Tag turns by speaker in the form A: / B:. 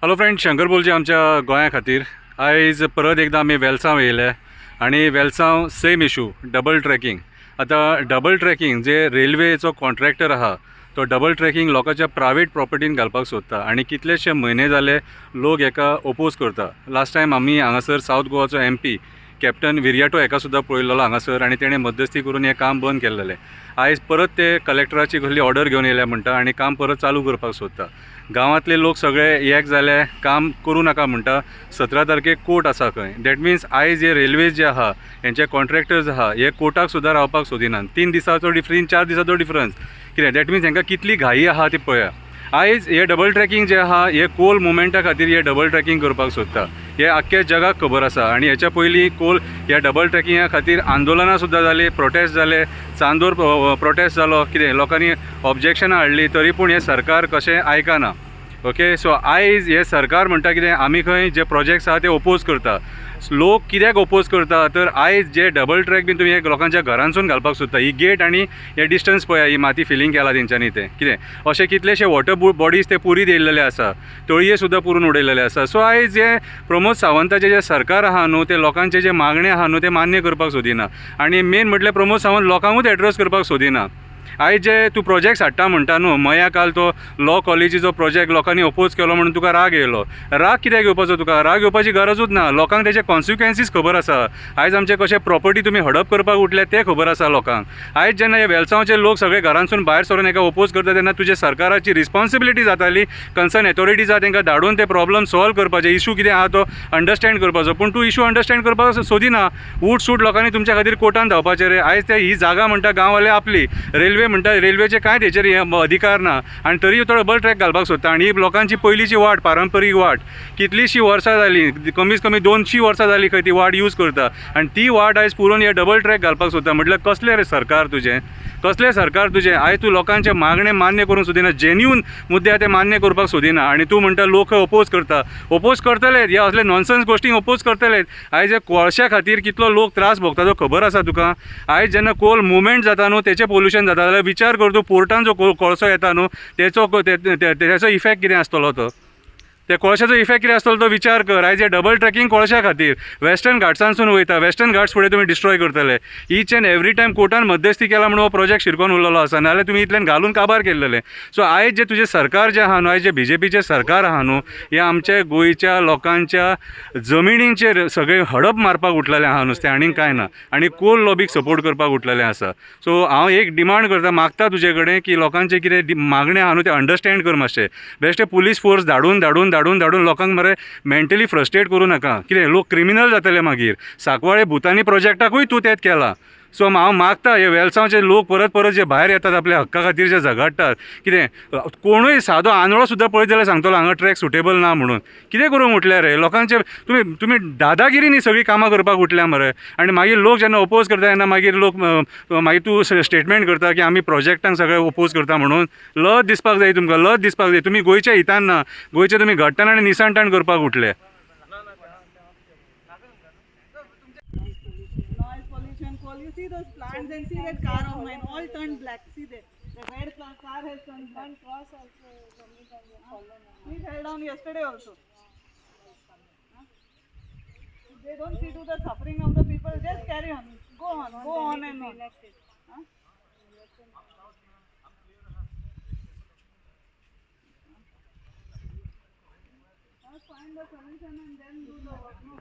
A: Hello friend, Shankar बोलचे आमच्या गोंया खातीर आयज परत एकदा आमी वेलसांव येयले आनी Velsao same issue double tracking. आता डबल ट्रॅकिंग जे रेल्वेचो कॉन्ट्रॅक्टर आहा तो डबल ट्रॅकिंग लोकांच्या प्रायवेट प्रॉपर्टीन घालपाक सोदता आनी कितलेशे म्हयने जाले लोक हेका ओपोज करता. लास्ट टायम आमी हांगासर सावथ गोवाचो MP कॅप्टन विरयाटो हेका सुद्दां पळयल्लो हांगासर आनी तेणें मध्यस्थी करून हें काम बंद केल्लेलें. आयज परत ते कलेक्टराची कसली ऑर्डर घेवन येयल्या म्हणटा आनी काम परत चालू करपाक सोदता. गांवांतले लोक सगळे एक जाले, काम करूं नाका म्हणटा. 17 तारखेक कोर्ट आसा खंय. दॅट मिन्स आयज हे रेल्वेज जे आहा हेंचे कॉन्ट्रॅक्टर्स आहा हे कोर्टाक सुद्दां रावपाक सोदिनात. 3 दिसाचो डिफरन्स, 4 दिसाचो डिफरन्स कितें. दॅट मिन्स हांकां कितली घाई आहा ती पळया. आयज हे डबल ट्रॅकिंग जे आहा हे कोल मुवमेंटा खातीर हे डबल ट्रॅकिंग करपाक सोदता. हे आख्ख्या जगाक खबर आसा आनी हेच्या पयलीं कोल ह्या डबल ट्रॅकिंगा खातीर आंदोलनां सुद्दां जाली, प्रोटेस्ट जाले, चांदोर प्रोटेस्ट जालो, कितें लोकांनी ऑब्जेक्शनां हाडली, तरी पूण हे सरकार कशें आयकना. ओके, सो आयज हे सरकार म्हणटा कितें आमी खंय जे प्रोजेक्ट्स आहा ते ओपोज करता. लोक कित्याक ओपोज करता तर आयज जे डबल ट्रॅक बीन तुमी लोकांच्या घरांसून घालपाक सोदता. ही गेट आनी हे डिस्टन्स पळया, ही माती फिलींग केला तेंच्यांनी ते कितें अशे कितलेशे वॉटर बॉडीज ते पुरीत येयल्लेले आसा, तळये सुद्दां पुरून उडयलेले आसा. सो आयज हे प्रमोद सावंताचे जे सरकार आहा न्हू ते लोकांचे जे मागणे आहा न्हू ते मान्य करपाक सोदिना आनी मेन म्हटल्यार प्रमोद सावंत लोकांकूच एड्रेस करपाक सोदिना. आयज जे तूं प्रोजेक्ट्स हाडटा म्हणटा न्हू, मया काल तो लॉ कॉलेजीचो प्रोजेक्ट लोकांनी ओपोज केलो म्हणून तुका राग येयलो. राग कित्याक येवपाचो तुका? राग येवपाची गरजूच ना. लोकांक तेचे कॉन्सिक्वन्सीस खबर आसा. आयज आमचे कशे प्रॉपर्टी तुमी हडप करपाक उठले ते खबर आसा लोकांक. आयज जेन्ना हे वेलसांवचे लोक सगळे घरांसून भायर सरून हेका ओपोज करता तेन्ना तुजे सरकाराची रिस्पॉन्सिबिलिटी जाताली कन्सर्न एथॉरिटीज आहा तेंकां धाडून ते प्रॉब्लम सॉल्व करपाचे, इशू कितें आहा तो अंडरस्टँड करपाचो. पूण तूं इशू अंडरस्टँड करपाक सोदिना. उठ सूट लोकांनी तुमच्या खातीर कोर्टान धांवपाचें रे. आयज ते ही जागा म्हणटा गांववाले आपली, रेल्वे म्हणटा रेल्वेचे कांय तेचेर अधिकार ना आनी तरी तो डबल ट्रॅक घालपाक सोदता. आनी ही लोकांची पयलींची वाट, पारंपरीक वाट, कितलींशीं वर्सां जालीं, कमीत कमी 200 वर्सां जालीं खंय ती वाट यूज करता आनी ती वाट आयज पुरून हे डबल ट्रॅक घालपाक सोदता. म्हटल्यार कसलें रे सरकार तुजें, कसलें सरकार तुजें. आयज तूं लोकांचे मागणे मान्य करूंक सोदिना, जेन्यून मुद्दे ते मान्य करपाक सोदिना आनी तूं म्हणटा लोक ओपोज करता. ओपोज करतलेच, हे असले नॉनसन्स गोश्टींक ओपोज करतलेच. आयज हे कोळशा खातीर कितलो लोक त्रास भोगता तो खबर आसा तुका. आयज जेन्ना कोल मुवमेंट जाता न्हू तेचें पोल्युशन जाता जाल्यार विचार कर तूं, पोर्टान जो कोळसो येता न्हू तेचो इफेक्ट कितें आसतलो तो, त्या कोळशाचो इफेक्ट कितें आसतलो तो विचार कर. आयज हे डबल ट्रॅकिंग कोळशा खातीर वेस्टर्न घाट्सांसून वयता, वेस्टर्न घाट्स फुडें तुमी डिस्ट्रॉय करतले. ईच एंड एवरी टायम कोर्टान मध्यस्थी केला म्हणून हो प्रोजेक्ट शिरकोन उरलेलो आसा, नाजाल्यार तुमी इतल्यान घालून काबार केल्लेले. सो आयज जे तुजें सरकार जें आहा न्हू, आयज जे BJPचें सरकार आहा न्हू, हे आमच्या गोंयच्या लोकांच्या जमिनींचेर सगळे हडप मारपाक उठलेलें आहा नुस्तें, आनीक कांय ना. आनी कोल लॉबीक सपोर्ट करपाक उठलेलें आसा. सो हांव एक डिमांड करता, मागता तुजे कडेन की लोकांचे कितें मागणे आहा न्हू ते अंडरस्टँड कर मातशें. बेश्टे पुलीस फोर्स धाडून धाडून धाडून धाडून लोकांक मरे मेंटली फ्रस्ट्रेट करूं नाका. कितें लोक क्रिमिनल जातले मागीर. सांकवाळे भुतानी प्रोजेक्टाकूय तूं तेंच केलां. सो हांव मागता हे वेलसांवचे लोक परत परत जे भायर येतात आपल्या हक्का खातीर जे झगडटात, कितें कोणूय सादो आंधळो सुद्दां पळयत जाल्यार सांगतलो हांगा ट्रॅक सुटेबल ना म्हणून. कितें करूंक उठल्या रे लोकांचे. तुमी दादागिरी न्ही सगळी कामां करपाक उठल्या मरे. आनी मागीर लोक जेन्ना ओपोज करता तेन्ना मागीर लोक मागीर तूं स्टेटमेंट करता की आमी प्रोजेक्टांक सगळे ओपोज करता म्हणून. लज दिसपाक जाय तुमकां, लज दिसपाक जाय. तुमी गोंयच्या हितान ना, गोंयचे तुमी घट्टण आनी निसाणटाण करपाक उठले.
B: You see those plants and see that car of mine all turned black. See there, the red car has turned black. One cross also, he fell down yesterday also. They don't see to the suffering of the people. Just carry on, go on and on. Find the solution and then do the work. No.